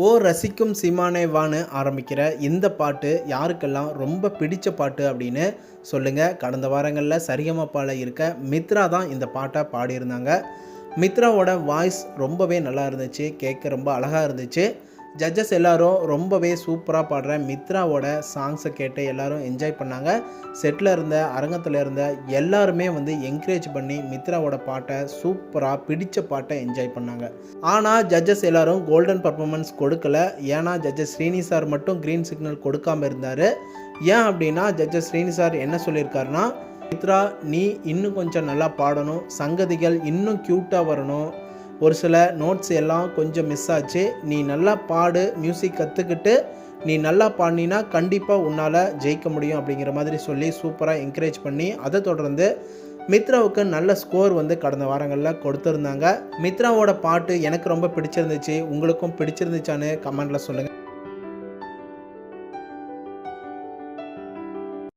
ஓ ரசிக்கும் சீமானே வான்னு ஆரம்பிக்கிற இந்த பாட்டு யாருக்கெல்லாம் ரொம்ப பிடிச்ச பாட்டு அப்படின்னு சொல்லுங்கள். கடந்த வாரங்களில் சரிகமபால இருக்க மித்ரா தான் இந்த பாட்டை பாடியிருந்தாங்க. மித்ராவோட வாய்ஸ் ரொம்பவே நல்லா இருந்துச்சு, கேட்க ரொம்ப அழகாக இருந்துச்சு. ஜட்ஜஸ் எல்லோரும் ரொம்பவே சூப்பராக பாடுற மித்ராவோட சாங்ஸை கேட்டு எல்லோரும் என்ஜாய் பண்ணாங்க. செட்டில் இருந்த அரங்கத்தில் இருந்த எல்லாருமே என்கரேஜ் பண்ணி மித்ராவோட பாட்டை சூப்பராக பிடிச்ச பாட்டை என்ஜாய் பண்ணாங்க. ஆனால் ஜட்ஜஸ் எல்லோரும் கோல்டன் பர்ஃபார்மன்ஸ் கொடுக்கல. ஏன்னா ஜட்ஜஸ் ஸ்ரீனி சார் மட்டும் க்ரீன் சிக்னல் கொடுக்காமல் இருந்தார். ஏன் அப்படின்னா ஜட்ஜஸ் ஸ்ரீனி சார் என்ன சொல்லியிருக்காருன்னா, மித்ரா நீ இன்னும் கொஞ்சம் நல்லா பாடணும், சங்கதிகள் இன்னும் க்யூட்டாக வரணும், ஒரு சில நோட்ஸ் எல்லாம் கொஞ்சம் மிஸ் ஆச்சு, நீ நல்லா பாடு, மியூசிக் கற்றுக்கிட்டு நீ நல்லா பாடினா கண்டிப்பாக உன்னால் ஜெயிக்க முடியும் அப்படிங்கிற மாதிரி சொல்லி சூப்பராக என்கரேஜ் பண்ணி அதை தொடர்ந்து மித்ராவுக்கு நல்ல ஸ்கோர் கடந்த வாரங்களில் கொடுத்துருந்தாங்க. மித்ராவோட பாட்டு எனக்கு ரொம்ப பிடிச்சிருந்துச்சு. உங்களுக்கும் பிடிச்சிருந்துச்சான்னு கமெண்டில் சொல்லுங்கள்.